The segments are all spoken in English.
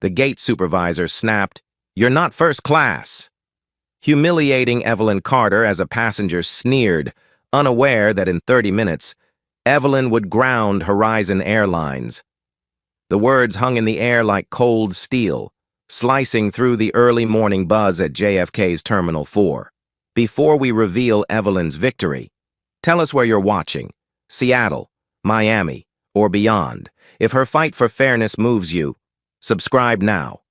The gate supervisor snapped, "You're not first class." Humiliating Evelyn Carter as a passenger sneered, unaware that in 30 minutes, Evelyn would ground Horizon Airlines. The words hung in the air like cold steel, slicing through the early morning buzz at JFK's Terminal 4. Before we reveal Evelyn's victory, tell us where you're watching, Seattle, Miami, or beyond. If her fight for fairness moves you, subscribe now.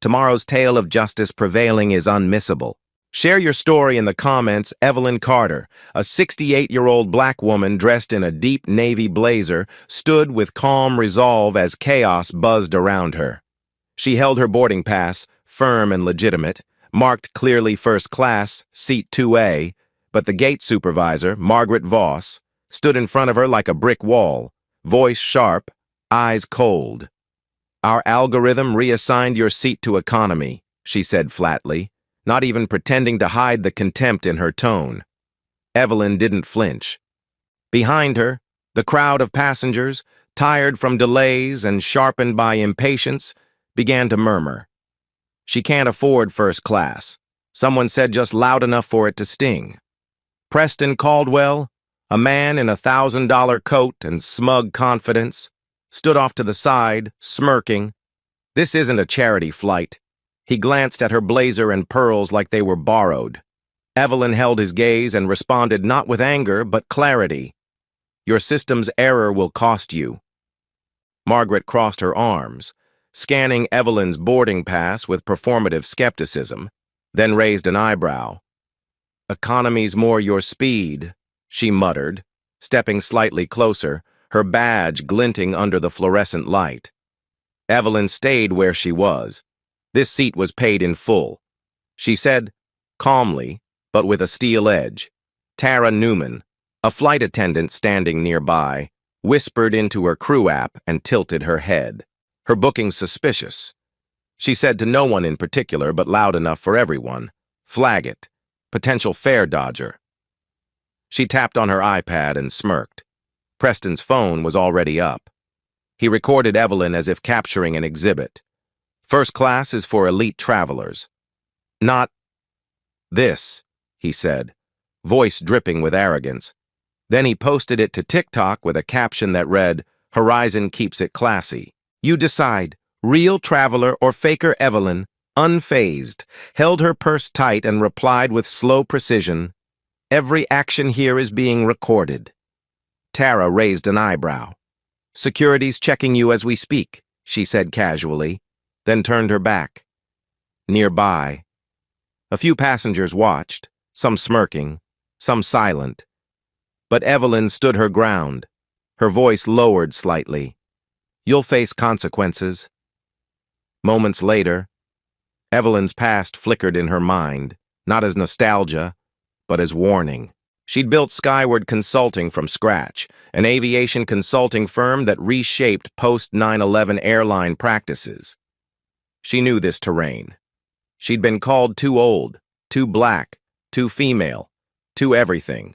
Tomorrow's tale of justice prevailing is unmissable. Share your story in the comments. Evelyn Carter, a 68-year-old black woman dressed in a deep navy blazer, stood with calm resolve as chaos buzzed around her. She held her boarding pass, firm and legitimate, marked clearly first class, seat 2A, but the gate supervisor, Margaret Voss, stood in front of her like a brick wall, voice sharp, eyes cold. "Our algorithm reassigned your seat to economy," she said flatly, not even pretending to hide the contempt in her tone. Evelyn didn't flinch. Behind her, the crowd of passengers, tired from delays and sharpened by impatience, began to murmur. "She can't afford first class," someone said just loud enough for it to sting. Preston Caldwell, a man in a $1,000 coat and smug confidence, stood off to the side, smirking. "This isn't a charity flight." He glanced at her blazer and pearls like they were borrowed. Evelyn held his gaze and responded not with anger, but clarity. "Your system's error will cost you." Margaret crossed her arms, scanning Evelyn's boarding pass with performative skepticism, then raised an eyebrow. "Economy's more your speed," she muttered, stepping slightly closer, her badge glinting under the fluorescent light. Evelyn stayed where she was. This seat was paid in full. She said, calmly, but with a steel edge. Tara Newman, a flight attendant standing nearby, whispered into her crew app and tilted her head. Her booking suspicious. She said to no one in particular, but loud enough for everyone, "Flag it. Potential fare dodger." She tapped on her iPad and smirked. Preston's phone was already up. He recorded Evelyn as if capturing an exhibit. "First class is for elite travelers." "Not this," he said, voice dripping with arrogance. Then he posted it to TikTok with a caption that read, "Horizon keeps it classy. You decide, real traveler or faker." Evelyn, unfazed, held her purse tight and replied with slow precision, "Every action here is being recorded." Tara raised an eyebrow. "Security's checking you as we speak," she said casually, then turned her back. Nearby, a few passengers watched, some smirking, some silent. But Evelyn stood her ground, her voice lowered slightly. "You'll face consequences." Moments later, Evelyn's past flickered in her mind, not as nostalgia, but as warning. She'd built Skyward Consulting from scratch, an aviation consulting firm that reshaped post-9/11 airline practices. She knew this terrain. She'd been called too old, too black, too female, too everything.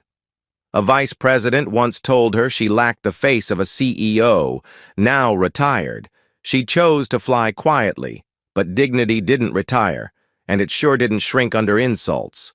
A vice president once told her she lacked the face of a CEO. Now retired, she chose to fly quietly, but dignity didn't retire, and it sure didn't shrink under insults.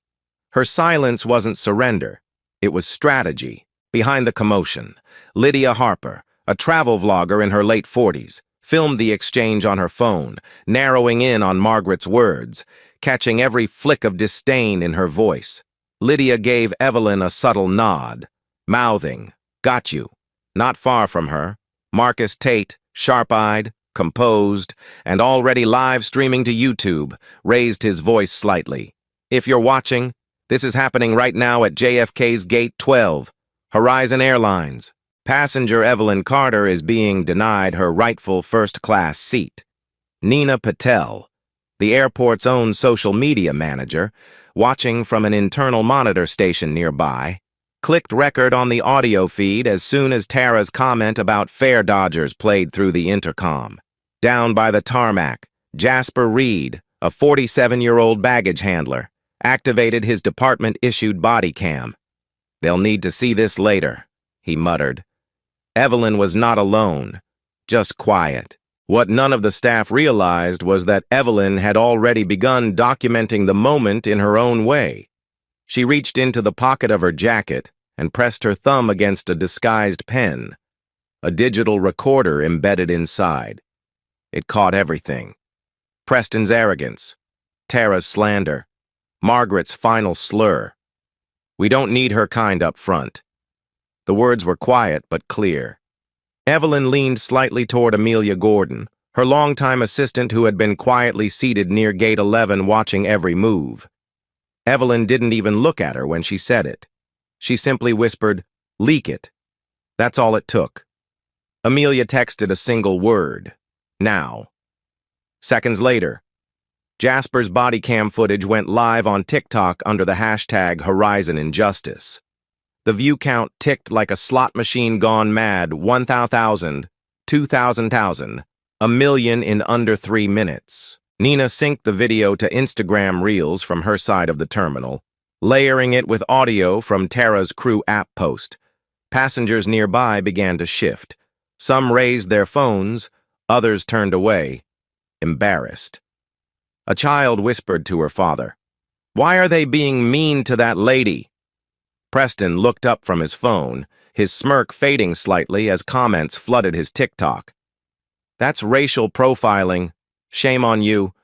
Her silence wasn't surrender. It was strategy. Behind the commotion, Lydia Harper, a travel vlogger in her late 40s, filmed the exchange on her phone, narrowing in on Margaret's words, catching every flick of disdain in her voice. Lydia gave Evelyn a subtle nod, mouthing, "Got you." Not far from her, Marcus Tate, sharp-eyed, composed, and already live streaming to YouTube, raised his voice slightly. "If you're watching, this is happening right now at JFK's Gate 12, Horizon Airlines. Passenger Evelyn Carter is being denied her rightful first-class seat." Nina Patel, the airport's own social media manager, watching from an internal monitor station nearby, clicked record on the audio feed as soon as Tara's comment about fare dodgers played through the intercom. Down by the tarmac, Jasper Reed, a 47-year-old baggage handler, activated his department-issued body cam. "They'll need to see this later," he muttered. Evelyn was not alone, just quiet, What none of the staff realized was that Evelyn had already begun documenting the moment in her own way. She reached into the pocket of her jacket and pressed her thumb against a disguised pen, a digital recorder embedded inside. It caught everything. Preston's arrogance, Tara's slander, Margaret's final slur. "We don't need her kind up front." The words were quiet but clear. Evelyn leaned slightly toward Amelia Gordon, her longtime assistant who had been quietly seated near Gate 11 watching every move. Evelyn didn't even look at her when she said it. She simply whispered, "Leak it." That's all it took. Amelia texted a single word, "Now." Seconds later, Jasper's body cam footage went live on TikTok under the hashtag Horizon Injustice. The view count ticked like a slot machine gone mad, 1,000, 2,000, a million in under 3 minutes. Nina synced the video to Instagram Reels from her side of the terminal, layering it with audio from Tara's crew app post. Passengers nearby began to shift. Some raised their phones, others turned away, embarrassed. A child whispered to her father, "Why are they being mean to that lady?" Preston looked up from his phone, his smirk fading slightly as comments flooded his TikTok. "That's racial profiling. Shame on you.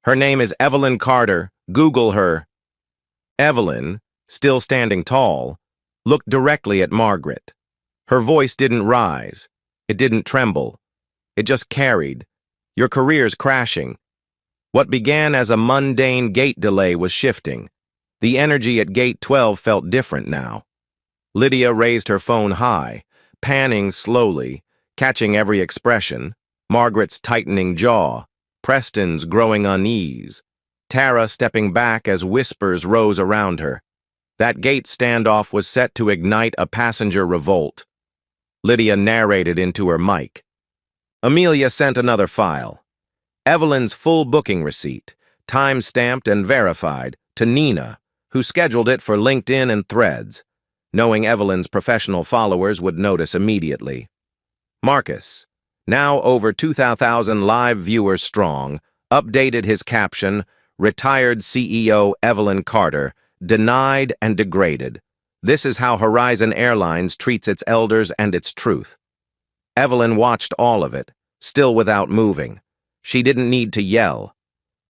Her name is Evelyn Carter. Google her." Evelyn, still standing tall, looked directly at Margaret. Her voice didn't rise. It didn't tremble. It just carried. "Your career's crashing." What began as a mundane gate delay was shifting. The energy at Gate 12 felt different now. Lydia raised her phone high, panning slowly, catching every expression, Margaret's tightening jaw, Preston's growing unease, Tara stepping back as whispers rose around her. That gate standoff was set to ignite a passenger revolt. Lydia narrated into her mic. Amelia sent another file. Evelyn's full booking receipt, time-stamped and verified, to Nina, who scheduled it for LinkedIn and Threads, knowing Evelyn's professional followers would notice immediately. Marcus, now over 2,000 live viewers strong, updated his caption, "Retired CEO Evelyn Carter, denied and degraded. This is how Horizon Airlines treats its elders and its truth." Evelyn watched all of it, still without moving. She didn't need to yell.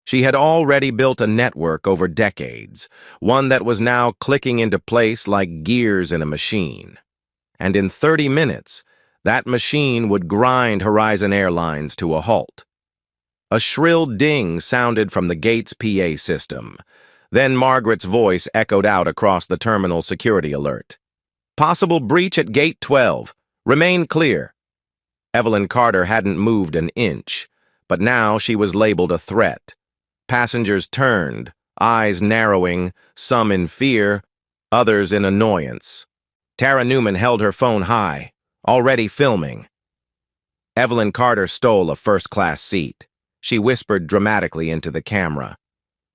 She had already built a network over decades, one that was now clicking into place like gears in a machine. And in 30 minutes, that machine would grind Horizon Airlines to a halt. A shrill ding sounded from the gate's PA system. Then Margaret's voice echoed out across the terminal security alert. "Possible breach at Gate 12. Remain clear." Evelyn Carter hadn't moved an inch, but now she was labeled a threat. Passengers turned, eyes narrowing, some in fear, others in annoyance. Tara Newman held her phone high, already filming. Evelyn Carter stole a first-class seat. She whispered dramatically into the camera.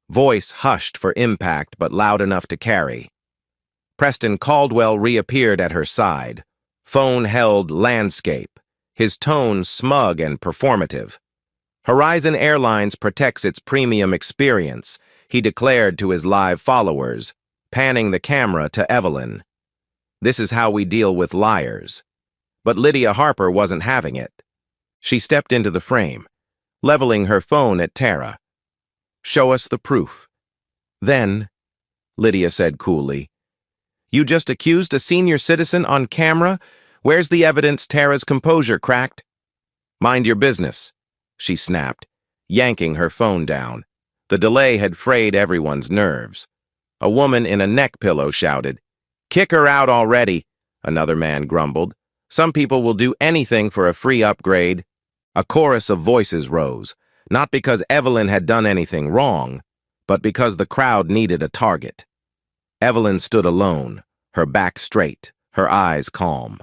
Voice hushed for impact but loud enough to carry. Preston Caldwell reappeared at her side. Phone held landscape, his tone smug and performative. "Horizon Airlines protects its premium experience," he declared to his live followers, panning the camera to Evelyn. "This is how we deal with liars." But Lydia Harper wasn't having it. She stepped into the frame, leveling her phone at Tara. "Show us the proof." "Then," Lydia said coolly, "you just accused a senior citizen on camera? Where's the evidence?" Tara's composure cracked. "Mind your business," she snapped, yanking her phone down. The delay had frayed everyone's nerves. A woman in a neck pillow shouted. "Kick her out already," another man grumbled. "Some people will do anything for a free upgrade." A chorus of voices rose, not because Evelyn had done anything wrong, but because the crowd needed a target. Evelyn stood alone, her back straight, her eyes calm.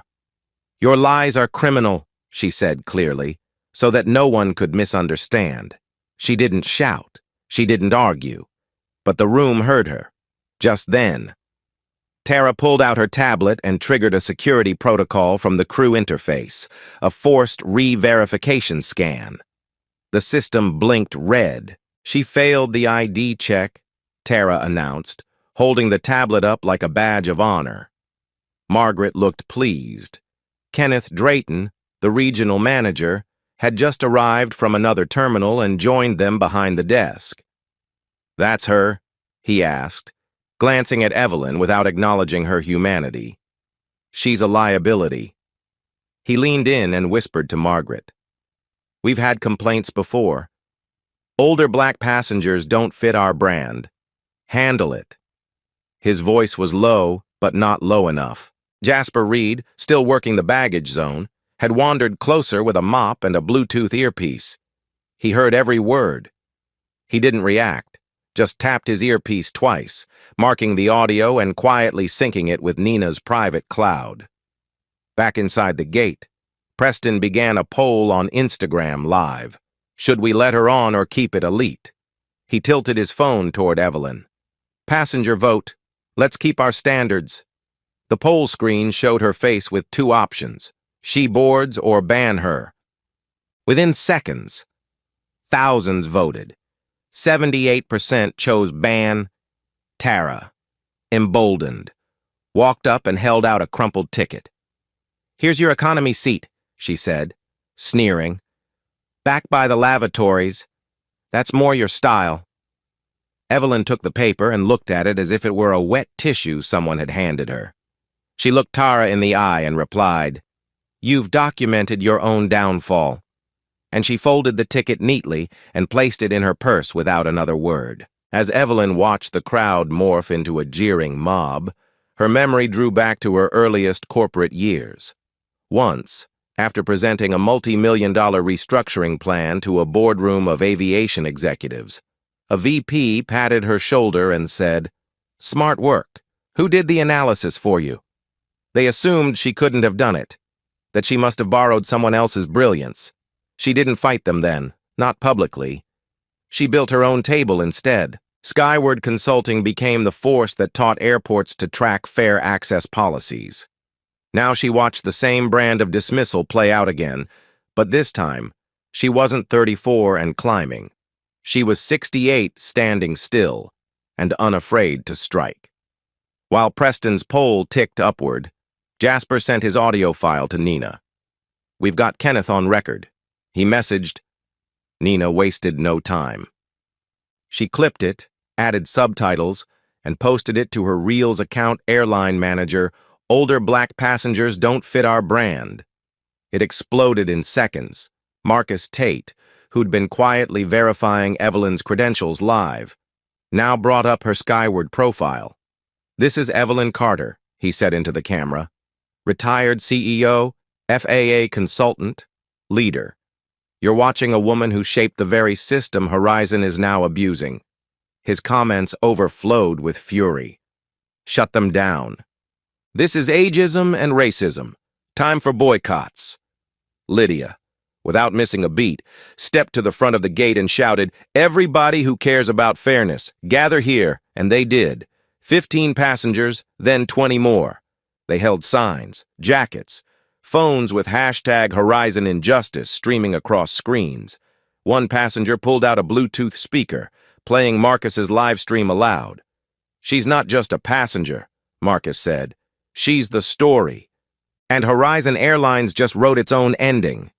"Your lies are criminal," she said clearly, so that no one could misunderstand. She didn't shout. She didn't argue. But the room heard her. Just then, Tara pulled out her tablet and triggered a security protocol from the crew interface, a forced re-verification scan. The system blinked red. She failed the ID check, Tara announced, holding the tablet up like a badge of honor. Margaret looked pleased. Kenneth Drayton, the regional manager, had just arrived from another terminal and joined them behind the desk. "That's her?" he asked, glancing at Evelyn without acknowledging her humanity. "She's a liability." He leaned in and whispered to Margaret. "We've had complaints before. Older black passengers don't fit our brand. Handle it." His voice was low, but not low enough. Jasper Reed, still working the baggage zone, had wandered closer with a mop and a Bluetooth earpiece. He heard every word. He didn't react, just tapped his earpiece twice, marking the audio and quietly syncing it with Nina's private cloud. Back inside the gate, Preston began a poll on Instagram Live. Should we let her on or keep it elite? He tilted his phone toward Evelyn. "Passenger vote. Let's keep our standards." The poll screen showed her face with two options: she boards or ban her. Within seconds, thousands voted. 78% chose ban. Tara, emboldened, walked up and held out a crumpled ticket. "Here's your economy seat," she said, sneering. "Back by the lavatories. That's more your style." Evelyn took the paper and looked at it as if it were a wet tissue someone had handed her. She looked Tara in the eye and replied, "You've documented your own downfall." And she folded the ticket neatly and placed it in her purse without another word. As Evelyn watched the crowd morph into a jeering mob, her memory drew back to her earliest corporate years. Once, after presenting a multi-million-dollar restructuring plan to a boardroom of aviation executives, a VP patted her shoulder and said, "Smart work. Who did the analysis for you?" They assumed she couldn't have done it, that she must have borrowed someone else's brilliance. She didn't fight them then, not publicly. She built her own table instead. Skyward Consulting became the force that taught airports to track fair access policies. Now she watched the same brand of dismissal play out again, but this time, she wasn't 34 and climbing. She was 68 standing still and unafraid to strike. While Preston's poll ticked upward, Jasper sent his audio file to Nina. "We've got Kenneth on record," he messaged. Nina wasted no time. She clipped it, added subtitles, and posted it to her Reels account airline manager. "Older black passengers don't fit our brand." It exploded in seconds. Marcus Tate, who'd been quietly verifying Evelyn's credentials live, now brought up her Skyward profile. "This is Evelyn Carter," he said into the camera. "Retired CEO, FAA consultant, leader. You're watching a woman who shaped the very system Horizon is now abusing." His comments overflowed with fury. "Shut them down. This is ageism and racism. Time for boycotts." Lydia, without missing a beat, stepped to the front of the gate and shouted, "Everybody who cares about fairness, gather here," and they did. 15 passengers, then 20 more. They held signs, jackets, phones with hashtag Horizon Injustice streaming across screens. One passenger pulled out a Bluetooth speaker, playing Marcus's live stream aloud. "She's not just a passenger," Marcus said. "She's the story. And Horizon Airlines just wrote its own ending."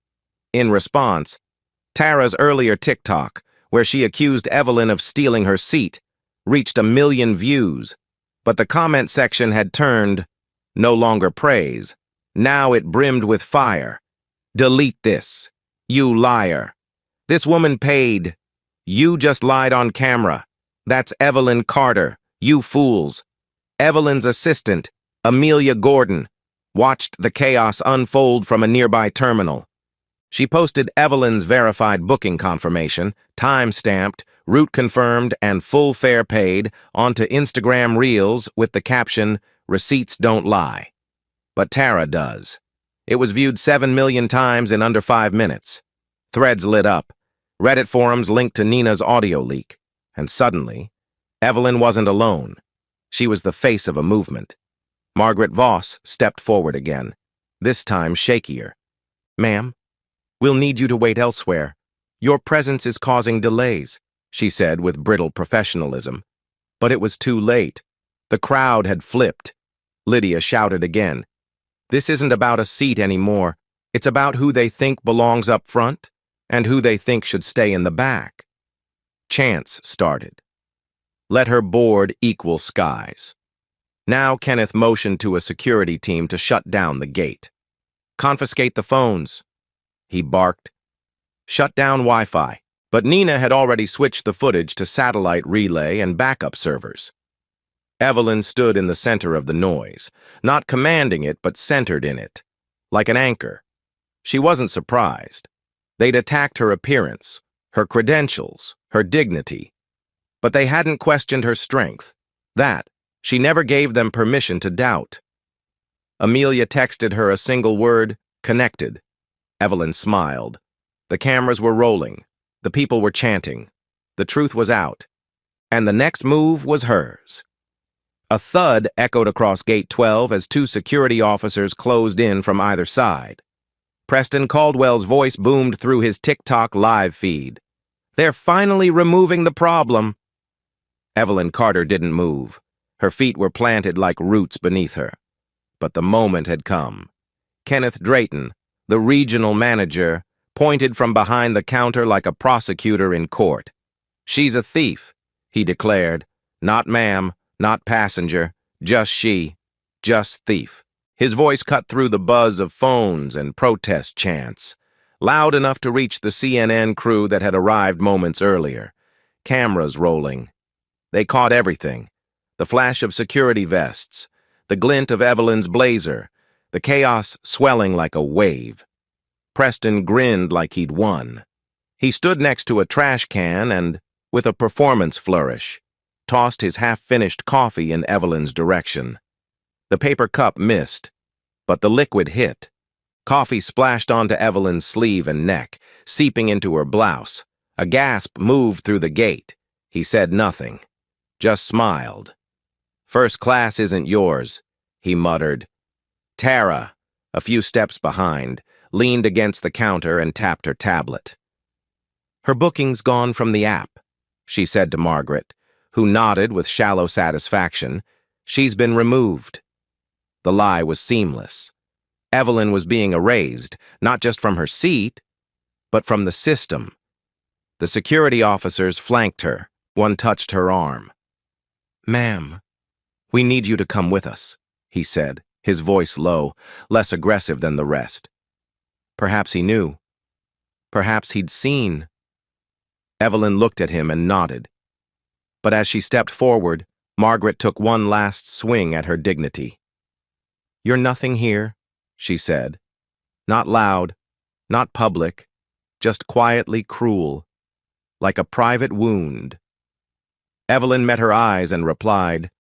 In response, Tara's earlier TikTok, where she accused Evelyn of stealing her seat, reached 1 million views, but the comment section had turned no longer praise. Now it brimmed with fire. "Delete this. You liar. This woman paid. You just lied on camera. That's Evelyn Carter. You fools." Evelyn's assistant, Amelia Gordon, watched the chaos unfold from a nearby terminal. She posted Evelyn's verified booking confirmation, time-stamped, route confirmed, and full fare paid onto Instagram Reels with the caption, "Receipts don't lie." But Tara does. It was viewed 7 million times in under 5 minutes. Threads lit up. Reddit forums linked to Nina's audio leak. And suddenly, Evelyn wasn't alone. She was the face of a movement. Margaret Voss stepped forward again, this time shakier. "Ma'am, we'll need you to wait elsewhere. Your presence is causing delays, she said with brittle professionalism. But it was too late. The crowd had flipped. Lydia shouted again. This isn't about a seat anymore. It's about who they think belongs up front and who they think should stay in the back. Chants started. Let her board equal skies. Now Kenneth motioned to a security team to shut down the gate. Confiscate the phones, he barked. Shut down Wi-Fi. But Nina had already switched the footage to satellite relay and backup servers. Evelyn stood in the center of the noise, not commanding it but centered in it, like an anchor. She wasn't surprised. They'd attacked her appearance, her credentials, her dignity. But they hadn't questioned her strength. That, she never gave them permission to doubt. Amelia texted her a single word, connected. Evelyn smiled. The cameras were rolling. The people were chanting. The truth was out. And the next move was hers. A thud echoed across Gate 12 as two security officers closed in from either side. Preston Caldwell's voice boomed through his TikTok live feed. They're finally removing the problem. Evelyn Carter didn't move. Her feet were planted like roots beneath her. But the moment had come. Kenneth Drayton, the regional manager, pointed from behind the counter like a prosecutor in court. She's a thief, he declared. Not ma'am, not passenger, just she, just thief. His voice cut through the buzz of phones and protest chants, loud enough to reach the CNN crew that had arrived moments earlier. Cameras rolling. They caught everything. The flash of security vests, the glint of Evelyn's blazer, the chaos swelling like a wave. Preston grinned like he'd won. He stood next to a trash can and, with a performance flourish, tossed his half-finished coffee in Evelyn's direction. The paper cup missed, but the liquid hit. Coffee splashed onto Evelyn's sleeve and neck, seeping into her blouse. A gasp moved through the gate. He said nothing, just smiled. First class isn't yours, he muttered. Tara, a few steps behind, leaned against the counter and tapped her tablet. Her booking's gone from the app, she said to Margaret, who nodded with shallow satisfaction. She's been removed. The lie was seamless. Evelyn was being erased, not just from her seat, but from the system. The security officers flanked her. One touched her arm. Ma'am, we need you to come with us, he said, his voice low, less aggressive than the rest. Perhaps he knew. Perhaps he'd seen. Evelyn looked at him and nodded. But as she stepped forward, Margaret took one last swing at her dignity. You're nothing here, she said. Not loud, not public, just quietly cruel, like a private wound. Evelyn met her eyes and replied,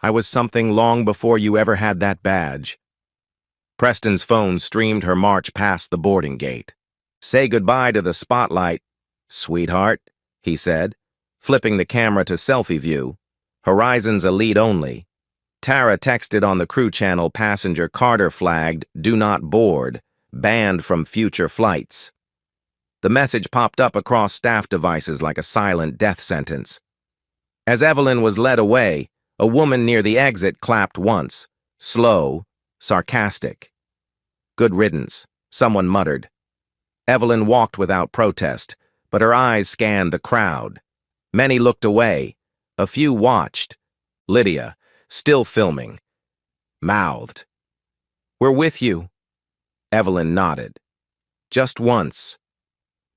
I was something long before you ever had that badge. Preston's phone streamed her march past the boarding gate. Say goodbye to the spotlight, sweetheart, he said, flipping the camera to selfie view. Horizons elite only. Tara texted on the crew channel passenger Carter flagged, do not board, banned from future flights. The message popped up across staff devices like a silent death sentence. As Evelyn was led away, a woman near the exit clapped once, slow, sarcastic. Good riddance, someone muttered. Evelyn walked without protest, but her eyes scanned the crowd. Many looked away. A few watched. Lydia, still filming, mouthed. We're with you. Evelyn nodded. Just once.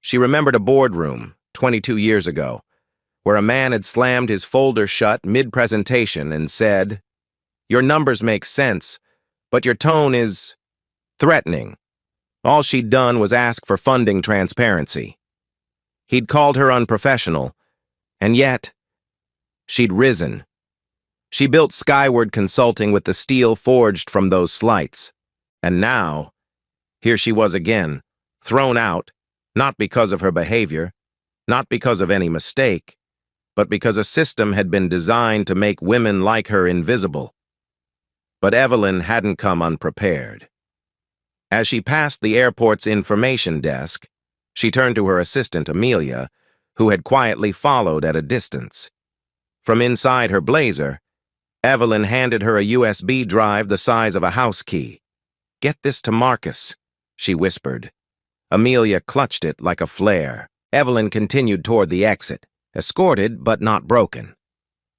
She remembered a boardroom, 22 years ago, where a man had slammed his folder shut mid-presentation and said, Your numbers make sense, but your tone is threatening. All she'd done was ask for funding transparency. He'd called her unprofessional, and yet, she'd risen. She built Skyward Consulting with the steel forged from those slights. And now, here she was again, thrown out, not because of her behavior, not because of any mistake, but because a system had been designed to make women like her invisible. But Evelyn hadn't come unprepared. As she passed the airport's information desk, She turned to her assistant, Amelia, who had quietly followed at a distance. From inside her blazer, Evelyn handed her a USB drive the size of a house key. "Get this to Marcus," she whispered. Amelia clutched it like a flare. Evelyn continued toward the exit, escorted but not broken.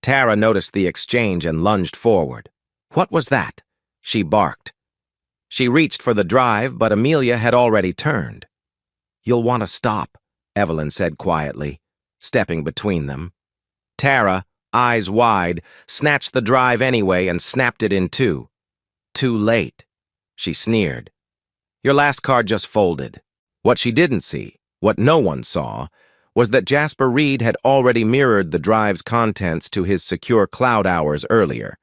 Tara noticed the exchange and lunged forward. "What was that?" she barked. She reached for the drive, but Amelia had already turned. "You'll want to stop," Evelyn said quietly, stepping between them. Tara, eyes wide, snatched the drive anyway and snapped it in two. "Too late," she sneered. "Your last card just folded." What she didn't see, what no one saw, was that Jasper Reed had already mirrored the drive's contents to his secure cloud hours earlier.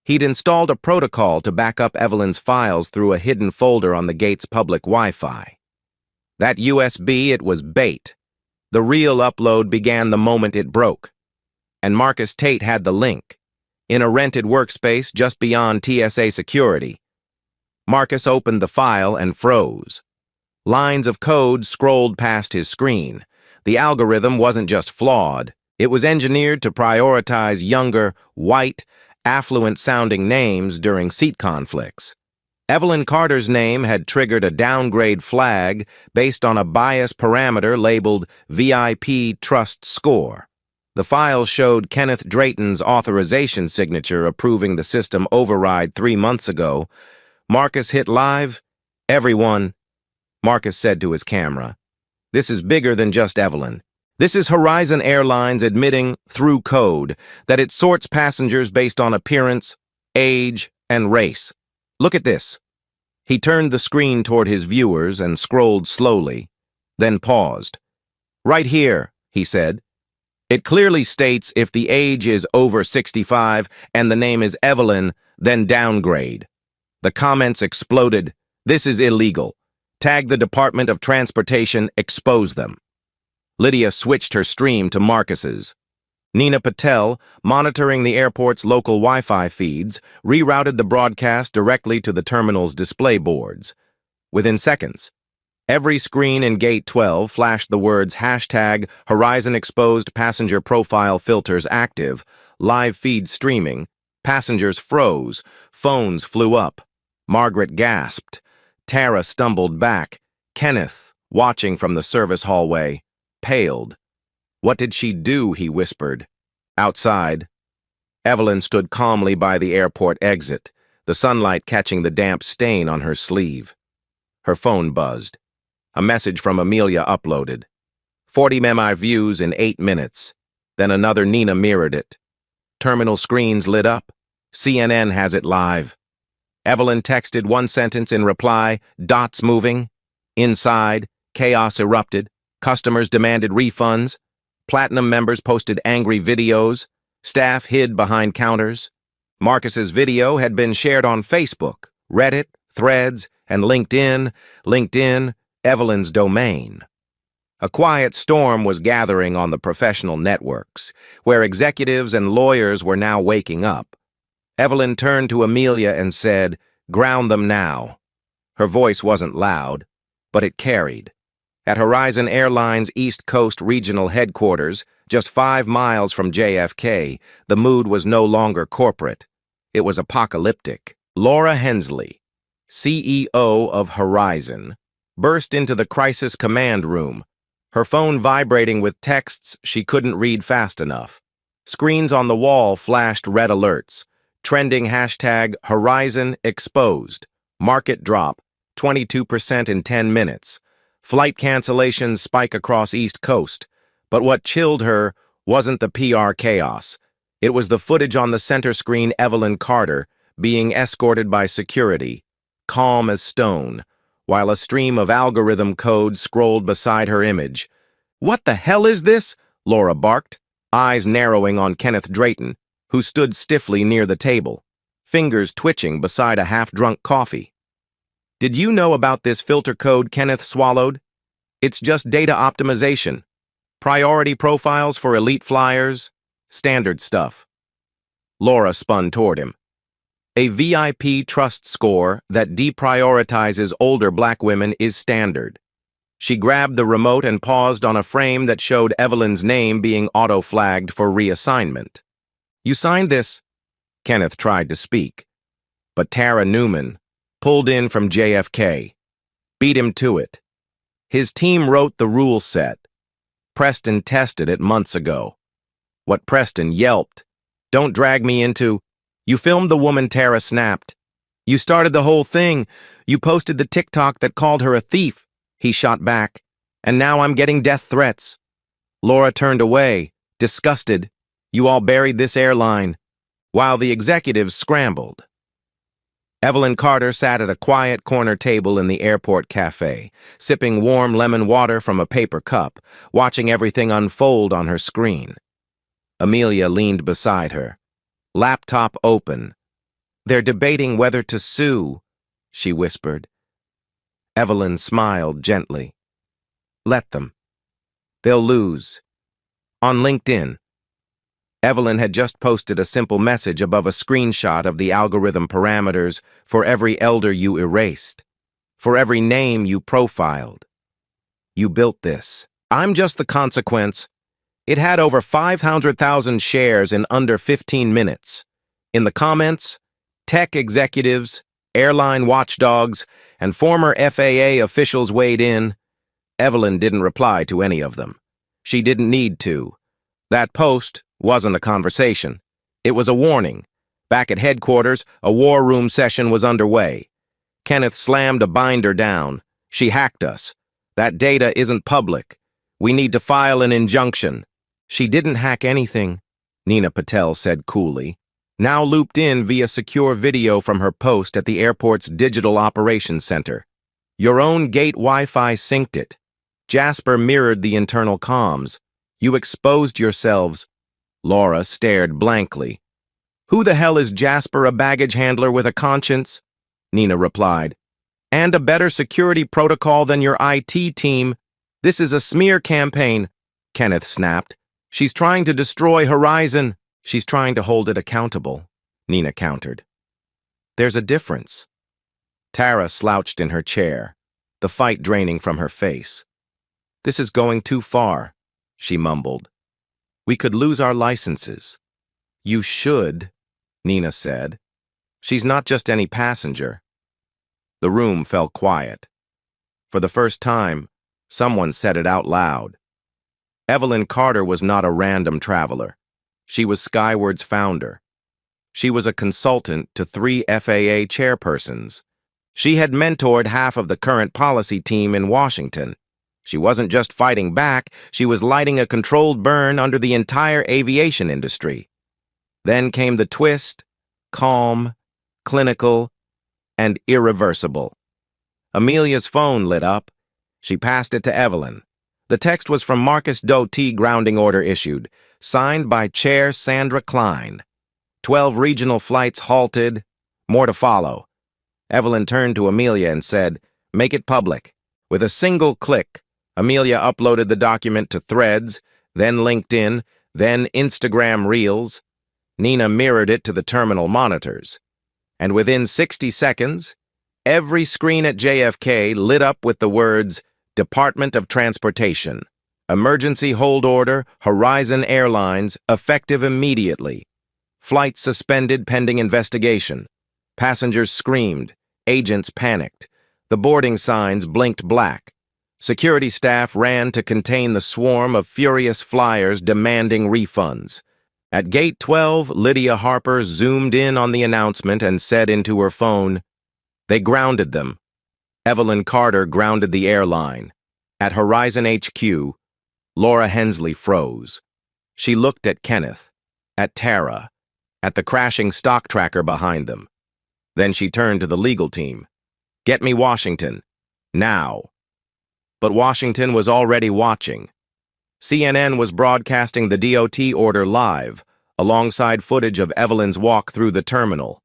He'd installed a protocol to back up Evelyn's files through a hidden folder on the gate's public Wi-Fi. That USB, it was bait. The real upload began the moment it broke. And Marcus Tate had the link, in a rented workspace just beyond TSA security. Marcus opened the file and froze. Lines of code scrolled past his screen. The algorithm wasn't just flawed, it was engineered to prioritize younger, white, affluent-sounding names during seat conflicts. Evelyn Carter's name had triggered a downgrade flag based on a bias parameter labeled VIP Trust Score. The file showed Kenneth Drayton's authorization signature approving the system override 3 months ago. Marcus hit live. "Everyone," Marcus said to his camera, "this is bigger than just Evelyn. This is Horizon Airlines admitting, through code, that it sorts passengers based on appearance, age, and race. Look at this." He turned the screen toward his viewers and scrolled slowly, then paused. "Right here," he said. "It clearly states if the age is over 65 and the name is Evelyn, then downgrade." The comments exploded. "This is illegal. Tag the Department of Transportation, expose them." Lydia switched her stream to Marcus's. Nina Patel, monitoring the airport's local Wi-Fi feeds, rerouted the broadcast directly to the terminal's display boards. Within seconds, every screen in Gate 12 flashed the words #Horizon Exposed Passenger Profile Filters Active, live feed streaming. Passengers froze, phones flew up. Margaret gasped. Tara stumbled back. Kenneth, watching from the service hallway, paled. "What did she do?" he whispered. Outside, Evelyn stood calmly by the airport exit, the sunlight catching the damp stain on her sleeve. Her phone buzzed. A message from Amelia uploaded. 40 MMI views in 8 minutes. Then another Nina mirrored it. Terminal screens lit up. CNN has it live. Evelyn texted one sentence in reply, dots moving. Inside, chaos erupted. Customers demanded refunds. Platinum members posted angry videos. Staff hid behind counters. Marcus's video had been shared on Facebook, Reddit, Threads, and LinkedIn, Evelyn's domain. A quiet storm was gathering on the professional networks, where executives and lawyers were now waking up. Evelyn turned to Amelia and said, "Ground them now." Her voice wasn't loud, but it carried. At Horizon Airlines East Coast Regional Headquarters, just 5 miles from JFK, the mood was no longer corporate. It was apocalyptic. Laura Hensley, CEO of Horizon, burst into the crisis command room, her phone vibrating with texts she couldn't read fast enough. Screens on the wall flashed red alerts. Trending #Horizon Exposed. Market drop, 22% in 10 minutes. Flight cancellations spike across East Coast. But what chilled her wasn't the PR chaos. It was the footage on the center screen, Evelyn Carter, being escorted by security, calm as stone, while a stream of algorithm code scrolled beside her image. "What the hell is this?" Laura barked, eyes narrowing on Kenneth Drayton, who stood stiffly near the table, fingers twitching beside a half-drunk coffee. "Did you know about this filter code?" Kenneth swallowed. "It's just data optimization. Priority profiles for elite flyers. Standard stuff." Laura spun toward him. "A VIP trust score that deprioritizes older black women is standard." She grabbed the remote and paused on a frame that showed Evelyn's name being auto-flagged for reassignment. "You signed this," Kenneth tried to speak, but Tara Newman pulled in from JFK, beat him to it. His team wrote the rule set. Preston tested it months ago. What Preston yelped, "Don't drag me into..." "You filmed the woman," Tara snapped. "You started the whole thing. You posted the TikTok that called her a thief," he shot back. "And now I'm getting death threats." Laura turned away, disgusted. "You all buried this airline," while the executives scrambled. Evelyn Carter sat at a quiet corner table in the airport cafe, sipping warm lemon water from a paper cup, watching everything unfold on her screen. Amelia leaned beside her, laptop open. "They're debating whether to sue," she whispered. Evelyn smiled gently. "Let them. They'll lose." On LinkedIn, Evelyn had just posted a simple message above a screenshot of the algorithm parameters for every elder you erased, for every name you profiled. "You built this. I'm just the consequence." It had over 500,000 shares in under 15 minutes. In the comments, tech executives, airline watchdogs, and former FAA officials weighed in. Evelyn didn't reply to any of them. She didn't need to. That post wasn't a conversation. It was a warning. Back at headquarters, a war room session was underway. Kenneth slammed a binder down. "She hacked us. That data isn't public. We need to file an injunction." "She didn't hack anything," Nina Patel said coolly, now looped in via secure video from her post at the airport's Digital Operations Center. "Your own gate Wi-Fi synced it. Jasper mirrored the internal comms. You exposed yourselves." Laura stared blankly. "Who the hell is Jasper, a baggage handler with a conscience?" Nina replied. "And a better security protocol than your IT team. This is a smear campaign," Kenneth snapped. "She's trying to destroy Horizon." "She's trying to hold it accountable," Nina countered. "There's a difference." Tara slouched in her chair, the fight draining from her face. "This is going too far," she mumbled. "We could lose our licenses." "You should," Nina said. "She's not just any passenger." The room fell quiet. For the first time, someone said it out loud. Evelyn Carter was not a random traveler. She was Skyward's founder. She was a consultant to 3 FAA chairpersons. She had mentored half of the current policy team in Washington. She wasn't just fighting back, she was lighting a controlled burn under the entire aviation industry. Then came the twist, calm, clinical, and irreversible. Amelia's phone lit up. She passed it to Evelyn. The text was from Marcus Doty, grounding order issued, signed by Chair Sandra Klein. 12 regional flights halted, more to follow. Evelyn turned to Amelia and said, "Make it public." With a single click, Amelia uploaded the document to Threads, then LinkedIn, then Instagram Reels. Nina mirrored it to the terminal monitors. And within 60 seconds, every screen at JFK lit up with the words, "Department of Transportation. Emergency hold order, Horizon Airlines, effective immediately. Flights suspended pending investigation." Passengers screamed. Agents panicked. The boarding signs blinked black. Security staff ran to contain the swarm of furious flyers demanding refunds. At Gate 12, Lydia Harper zoomed in on the announcement and said into her phone, "They grounded them." Evelyn Carter grounded the airline. At Horizon HQ, Laura Hensley froze. She looked at Kenneth, at Tara, at the crashing stock tracker behind them. Then she turned to the legal team. "Get me Washington. Now." But Washington was already watching. CNN was broadcasting the DOT order live, alongside footage of Evelyn's walk through the terminal.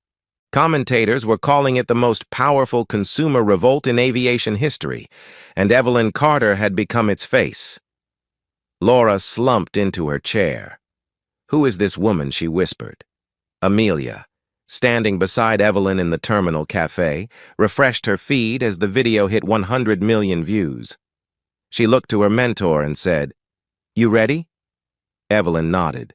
Commentators were calling it the most powerful consumer revolt in aviation history, and Evelyn Carter had become its face. Laura slumped into her chair. "Who is this woman?" she whispered. Amelia, standing beside Evelyn in the terminal cafe, refreshed her feed as the video hit 100 million views. She looked to her mentor and said, "You ready?" Evelyn nodded.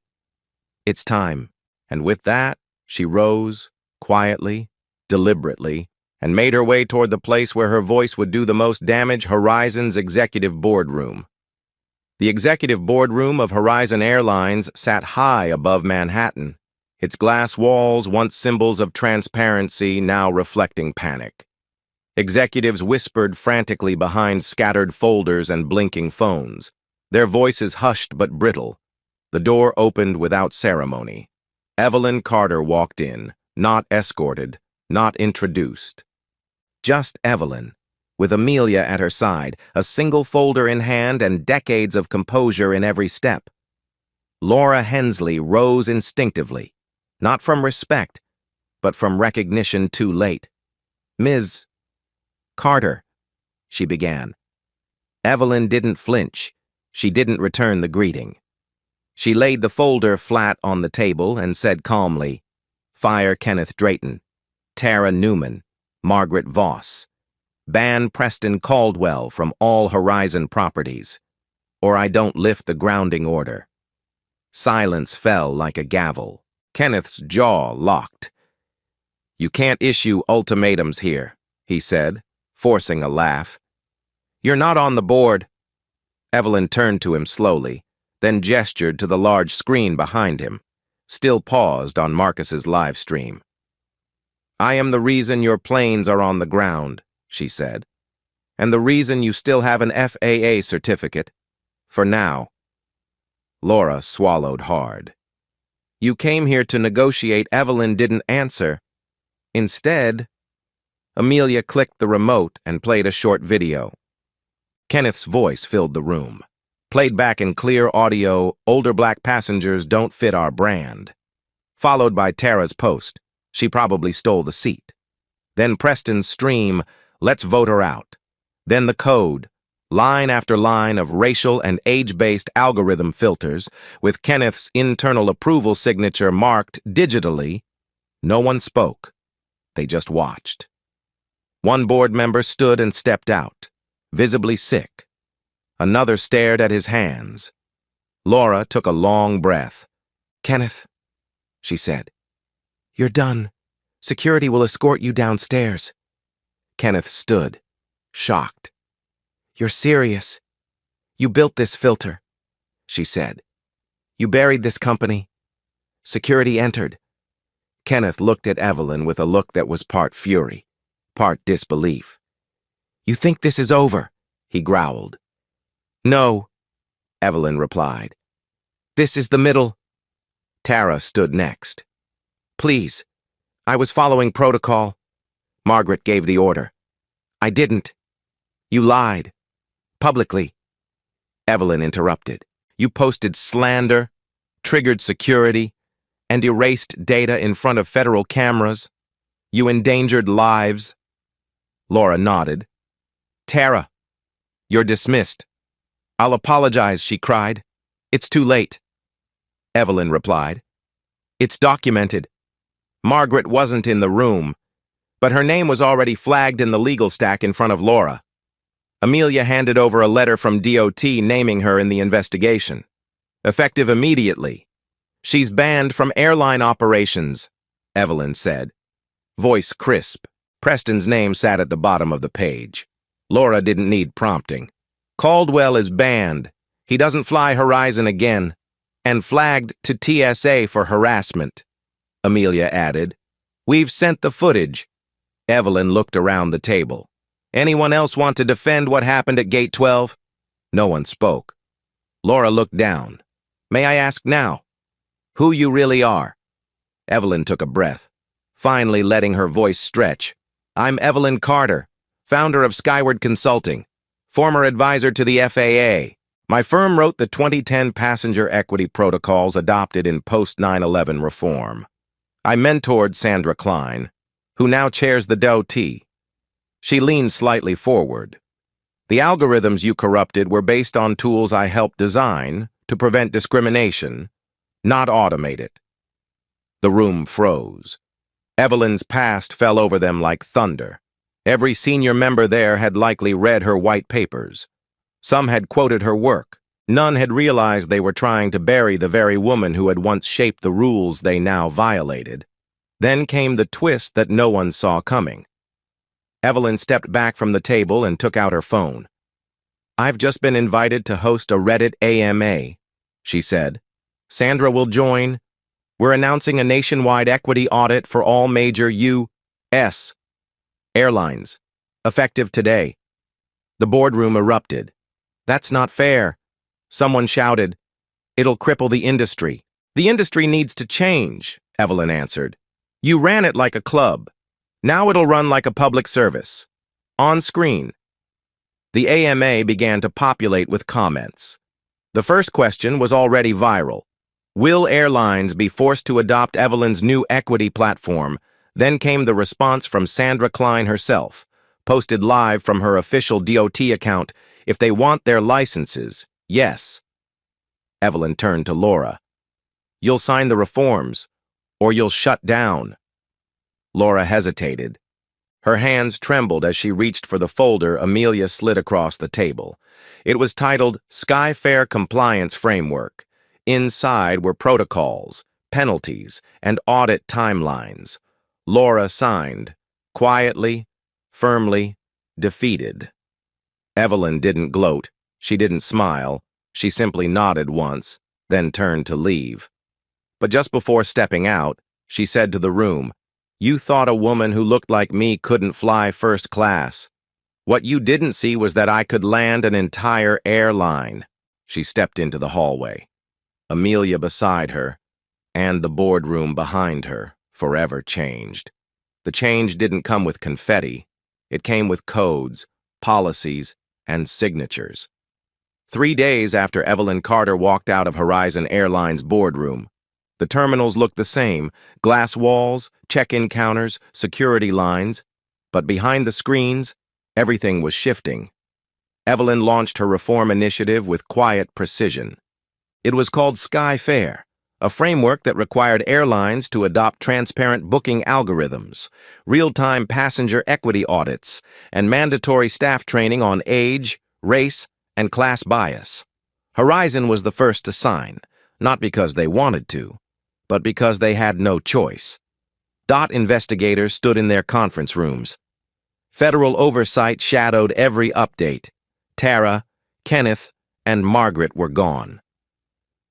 "It's time." And with that, she rose, quietly, deliberately, and made her way toward the place where her voice would do the most damage, Horizon's executive boardroom. The executive boardroom of Horizon Airlines sat high above Manhattan, its glass walls, once symbols of transparency, now reflecting panic. Executives whispered frantically behind scattered folders and blinking phones, their voices hushed but brittle. The door opened without ceremony. Evelyn Carter walked in, not escorted, not introduced. Just Evelyn, with Amelia at her side, a single folder in hand and decades of composure in every step. Laura Hensley rose instinctively, not from respect, but from recognition too late. "Ms. Carter," she began. Evelyn didn't flinch. She didn't return the greeting. She laid the folder flat on the table and said calmly, "Fire Kenneth Drayton, Tara Newman, Margaret Voss. Ban Preston Caldwell from all Horizon properties, or I don't lift the grounding order." Silence fell like a gavel. Kenneth's jaw locked. "You can't issue ultimatums here," he said, forcing a laugh. "You're not on the board." Evelyn turned to him slowly, then gestured to the large screen behind him, still paused on Marcus's live stream. "I am the reason your planes are on the ground," she said, "and the reason you still have an FAA certificate. For now." Laura swallowed hard. "You came here to negotiate." Evelyn didn't answer. Instead, Amelia clicked the remote and played a short video. Kenneth's voice filled the room. Played back in clear audio, "Older black passengers don't fit our brand." Followed by Tara's post, "She probably stole the seat." Then Preston's stream, "Let's vote her out." Then the code, line after line of racial and age-based algorithm filters, with Kenneth's internal approval signature marked digitally. No one spoke. They just watched. One board member stood and stepped out, visibly sick. Another stared at his hands. Laura took a long breath. "Kenneth," she said, "you're done. Security will escort you downstairs." Kenneth stood, shocked. "You're serious? You built this filter," she said. "You buried this company." Security entered. Kenneth looked at Evelyn with a look that was part fury, part disbelief. "You think this is over?" he growled. "No," Evelyn replied. "This is the middle." Tara stood next. "Please, I was following protocol." Margaret gave the order. "I didn't. You lied. Publicly." Evelyn interrupted. "You posted slander, triggered security, and erased data in front of federal cameras. You endangered lives." Laura nodded. "Tara, you're dismissed." "I'll apologize," she cried. "It's too late." Evelyn replied. "It's documented. Margaret wasn't in the room, but her name was already flagged in the legal stack in front of Laura. Amelia handed over a letter from DOT naming her in the investigation. Effective immediately. She's banned from airline operations," Evelyn said. Voice crisp. Preston's name sat at the bottom of the page. Laura didn't need prompting. "Caldwell is banned. He doesn't fly Horizon again. And flagged to TSA for harassment," Amelia added. "We've sent the footage." Evelyn looked around the table. "Anyone else want to defend what happened at Gate 12? No one spoke. Laura looked down. "May I ask now? Who you really are?" Evelyn took a breath, finally letting her voice stretch. "I'm Evelyn Carter, founder of Skyward Consulting, former advisor to the FAA. My firm wrote the 2010 passenger equity protocols adopted in post-9/11 reform. I mentored Sandra Klein, who now chairs the DOT." She leaned slightly forward. "The algorithms you corrupted were based on tools I helped design to prevent discrimination, not automate it." The room froze. Evelyn's past fell over them like thunder. Every senior member there had likely read her white papers. Some had quoted her work. None had realized they were trying to bury the very woman who had once shaped the rules they now violated. Then came the twist that no one saw coming. Evelyn stepped back from the table and took out her phone. "I've just been invited to host a Reddit AMA," she said. "Sandra will join. We're announcing a nationwide equity audit for all major U.S. airlines, effective today." The boardroom erupted. "That's not fair," someone shouted. "It'll cripple the industry." "The industry needs to change," Evelyn answered. "You ran it like a club. Now it'll run like a public service. On screen." The AMA began to populate with comments. The first question was already viral. Will airlines be forced to adopt Evelyn's new equity platform? Then came the response from Sandra Klein herself, posted live from her official DOT account. "If they want their licenses, yes." Evelyn turned to Laura. "You'll sign the reforms, or you'll shut down." Laura hesitated. Her hands trembled as she reached for the folder Amelia slid across the table. It was titled Skyfare Compliance Framework. Inside were protocols, penalties, and audit timelines. Laura signed, quietly, firmly, defeated. Evelyn didn't gloat. She didn't smile. She simply nodded once, then turned to leave. But just before stepping out, she said to the room, "You thought a woman who looked like me couldn't fly first class. What you didn't see was that I could land an entire airline." She stepped into the hallway. Amelia beside her, and the boardroom behind her, forever changed. The change didn't come with confetti. It came with codes, policies, and signatures. 3 days after Evelyn Carter walked out of Horizon Airlines' boardroom, the terminals looked the same: glass walls, check-in counters, security lines. But behind the screens, everything was shifting. Evelyn launched her reform initiative with quiet precision. It was called Skyfare, a framework that required airlines to adopt transparent booking algorithms, real-time passenger equity audits, and mandatory staff training on age, race, and class bias. Horizon was the first to sign, not because they wanted to, but because they had no choice. DOT investigators stood in their conference rooms. Federal oversight shadowed every update. Tara, Kenneth, and Margaret were gone.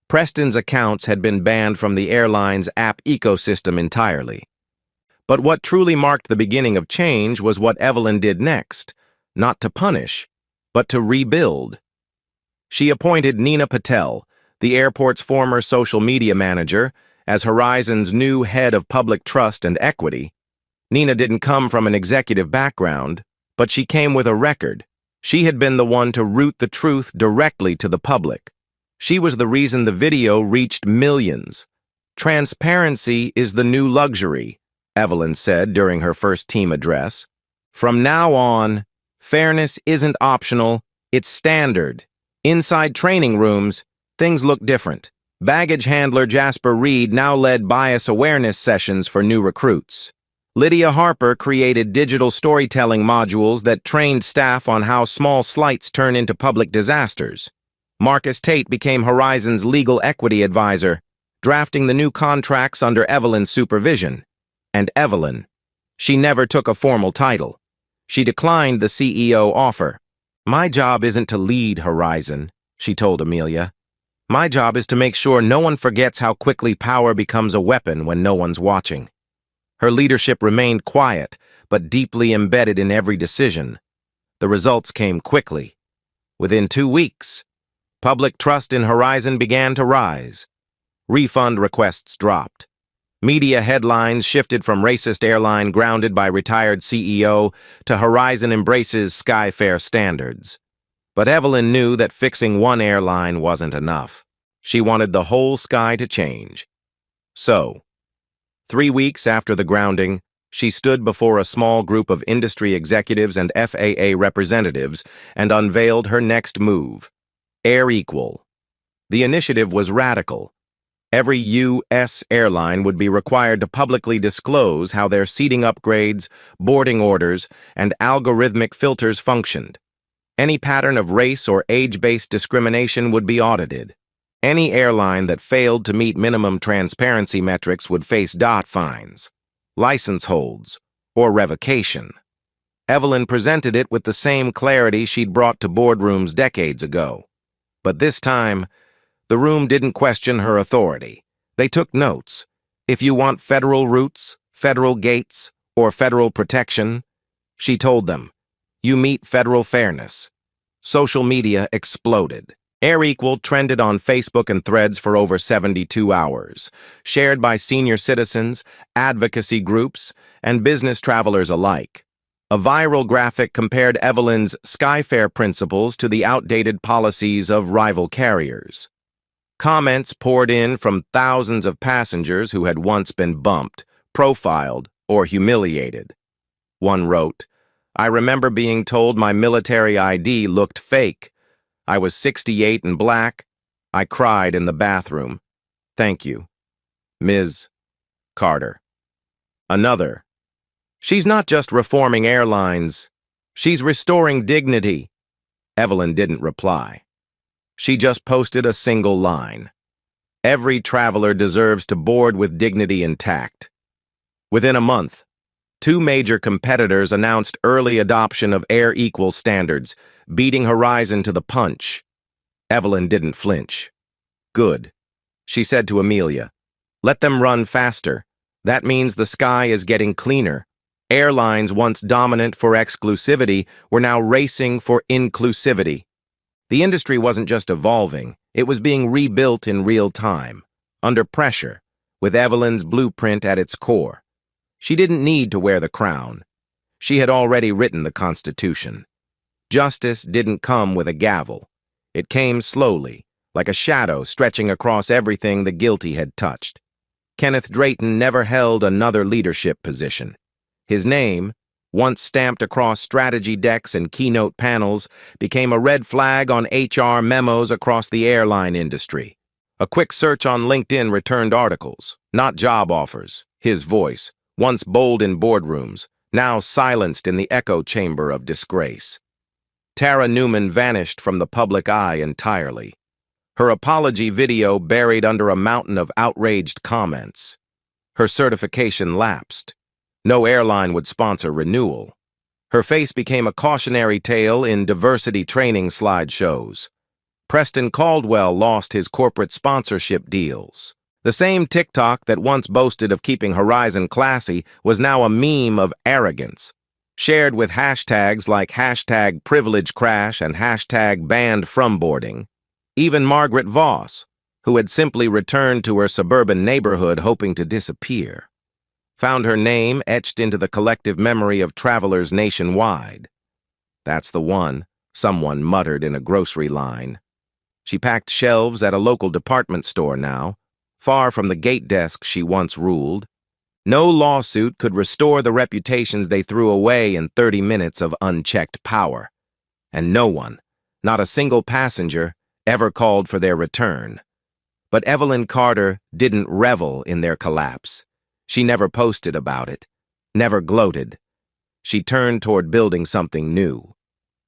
Preston's accounts had been banned from the airline's app ecosystem entirely. But what truly marked the beginning of change was what Evelyn did next, not to punish, but to rebuild. She appointed Nina Patel, the airport's former social media manager, as Horizon's new head of public trust and equity. Nina didn't come from an executive background, but she came with a record. She had been the one to root the truth directly to the public. She was the reason the video reached millions. "Transparency is the new luxury," Evelyn said during her first team address. "From now on, fairness isn't optional, it's standard." Inside training rooms, things looked different. Baggage handler Jasper Reed now led bias awareness sessions for new recruits. Lydia Harper created digital storytelling modules that trained staff on how small slights turn into public disasters. Marcus Tate became Horizon's legal equity advisor, drafting the new contracts under Evelyn's supervision. And Evelyn, she never took a formal title. She declined the CEO offer. "My job isn't to lead Horizon," she told Amelia. "My job is to make sure no one forgets how quickly power becomes a weapon when no one's watching." Her leadership remained quiet, but deeply embedded in every decision. The results came quickly. Within 2 weeks, public trust in Horizon began to rise. Refund requests dropped. Media headlines shifted from racist airline grounded by retired CEO to Horizon embraces Skyfare standards. But Evelyn knew that fixing one airline wasn't enough. She wanted the whole sky to change. So, 3 weeks after the grounding, she stood before a small group of industry executives and FAA representatives and unveiled her next move: Air Equal. The initiative was radical. Every U.S. airline would be required to publicly disclose how their seating upgrades, boarding orders, and algorithmic filters functioned. Any pattern of race or age-based discrimination would be audited. Any airline that failed to meet minimum transparency metrics would face fines, license holds, or revocation. Evelyn presented it with the same clarity she'd brought to boardrooms decades ago. But this time, the room didn't question her authority. They took notes. If you want federal routes, federal gates, or federal protection, she told them, you meet federal fairness. Social media exploded. Air trended on Facebook and Threads for over 72 hours, shared by senior citizens, advocacy groups, and business travelers alike. A viral graphic compared Evelyn's Skyfair principles to the outdated policies of rival carriers. Comments poured in from thousands of passengers who had once been bumped, profiled, or humiliated. One wrote, I remember being told my military ID looked fake. I was 68 and black. I cried in the bathroom. Thank you, Ms. Carter. Another, she's not just reforming airlines, she's restoring dignity. Evelyn didn't reply. She just posted a single line. Every traveler deserves to board with dignity intact. Within a month, 2 major competitors announced early adoption of Air standards, beating Horizon to the punch. Evelyn didn't flinch. Good, she said to Amelia. Let them run faster. That means the sky is getting cleaner. Airlines once dominant for exclusivity were now racing for inclusivity. The industry wasn't just evolving, it was being rebuilt in real time, under pressure, with Evelyn's blueprint at its core. She didn't need to wear the crown. She had already written the Constitution. Justice didn't come with a gavel. It came slowly, like a shadow stretching across everything the guilty had touched. Kenneth Drayton never held another leadership position. His name, once stamped across strategy decks and keynote panels, became a red flag on HR memos across the airline industry. A quick search on LinkedIn returned articles, not job offers. His voice, once bold in boardrooms, now silenced in the echo chamber of disgrace. Tara Newman vanished from the public eye entirely. Her apology video buried under a mountain of outraged comments. Her certification lapsed. No airline would sponsor renewal. Her face became a cautionary tale in diversity training slideshows. Preston Caldwell lost his corporate sponsorship deals. The same TikTok that once boasted of keeping Horizon classy was now a meme of arrogance, shared with hashtags like #PrivilegeCrash and #BannedFromBoarding. Even Margaret Voss, who had simply returned to her suburban neighborhood hoping to disappear, found her name etched into the collective memory of travelers nationwide. That's the one, someone muttered in a grocery line. She packed shelves at a local department store now, far from the gate desk she once ruled. No lawsuit could restore the reputations they threw away in 30 minutes of unchecked power. And no one, not a single passenger, ever called for their return. But Evelyn Carter didn't revel in their collapse. She never posted about it, never gloated. She turned toward building something new.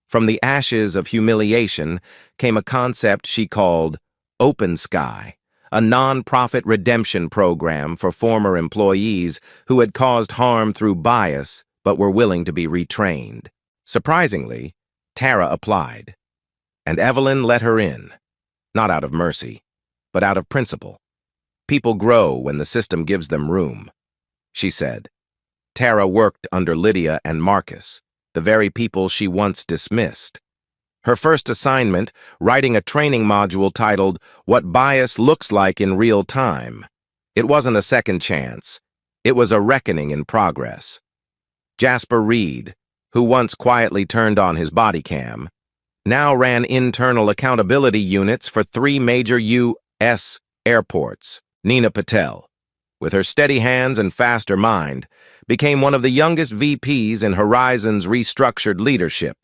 From the ashes of humiliation came a concept she called Open Sky, a non-profit redemption program for former employees who had caused harm through bias but were willing to be retrained. Surprisingly, Tara applied, and Evelyn let her in, not out of mercy, but out of principle. People grow when the system gives them room, she said. Tara worked under Lydia and Marcus, the very people she once dismissed. Her first assignment, writing a training module titled, What Bias Looks Like in Real Time. It wasn't a second chance. It was a reckoning in progress. Jasper Reed, who once quietly turned on his body cam, now ran internal accountability units for 3 major U.S. airports. Nina Patel, with her steady hands and faster mind, became one of the youngest VPs in Horizon's restructured leadership.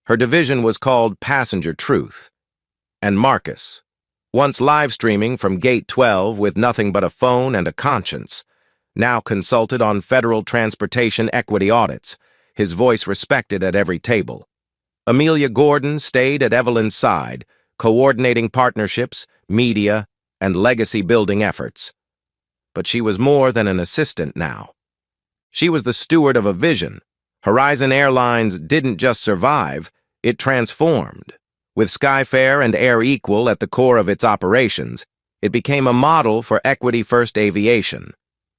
Her division was called Passenger Truth. And Marcus, once live streaming from Gate 12 with nothing but a phone and a conscience, now consulted on federal transportation equity audits, his voice respected at every table. Amelia Gordon stayed at Evelyn's side, coordinating partnerships, media, and legacy-building efforts. But she was more than an assistant now. She was the steward of a vision. Horizon Airlines didn't just survive, it transformed. With Skyfair and Air Equal at the core of its operations, it became a model for equity-first aviation.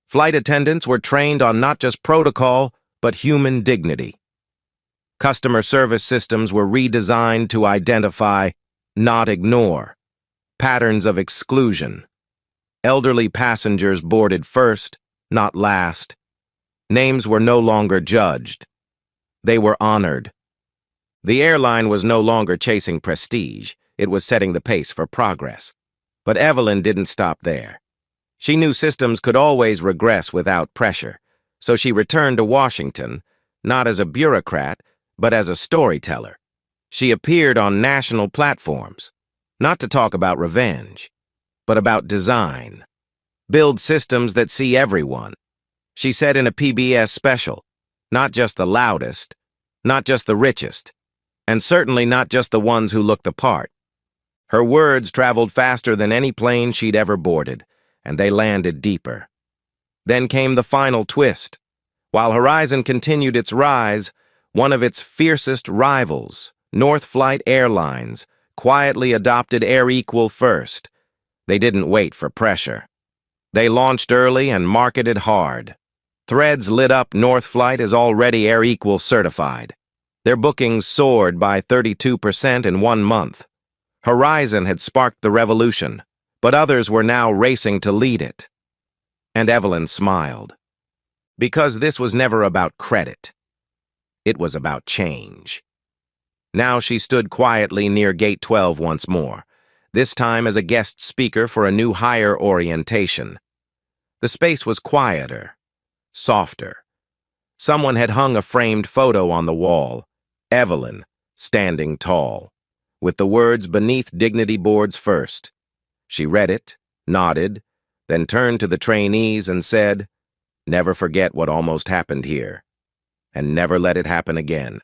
Flight attendants were trained on not just protocol, but human dignity. Customer service systems were redesigned to identify, not ignore, patterns of exclusion. Elderly passengers boarded first, not last. Names were no longer judged. They were honored. The airline was no longer chasing prestige. It was setting the pace for progress. But Evelyn didn't stop there. She knew systems could always regress without pressure, so she returned to Washington, not as a bureaucrat, but as a storyteller. She appeared on national platforms, not to talk about revenge, but about design. Build systems that see everyone. She said in a PBS special, not just the loudest, not just the richest, and certainly not just the ones who look the part. Her words traveled faster than any plane she'd ever boarded, and they landed deeper. Then came the final twist. While Horizon continued its rise, one of its fiercest rivals, North Flight Airlines, quietly adopted Air Equal first. They didn't wait for pressure. They launched early and marketed hard. Threads lit up North Flight as already Air Equal certified. Their bookings soared by 32% in 1 month. Horizon had sparked the revolution, but others were now racing to lead it. And Evelyn smiled. Because this was never about credit. It was about change. Now she stood quietly near Gate 12 once more, this time as a guest speaker for a new higher orientation. The space was quieter, softer. Someone had hung a framed photo on the wall, Evelyn, standing tall, with the words beneath dignity boards first. She read it, nodded, then turned to the trainees and said, "Never forget what almost happened here, and never let it happen again."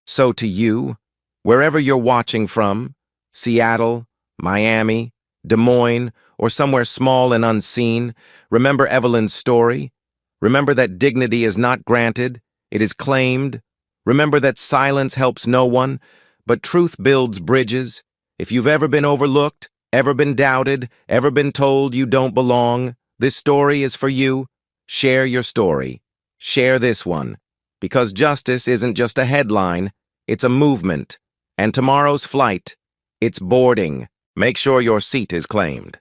So to you, wherever you're watching from, Seattle, Miami, Des Moines, or somewhere small and unseen, remember Evelyn's story. Remember that dignity is not granted, it is claimed. Remember that silence helps no one, but truth builds bridges. If you've ever been overlooked, ever been doubted, ever been told you don't belong, this story is for you. Share your story. Share this one. Because justice isn't just a headline, it's a movement. And tomorrow's flight, it's boarding. Make sure your seat is claimed.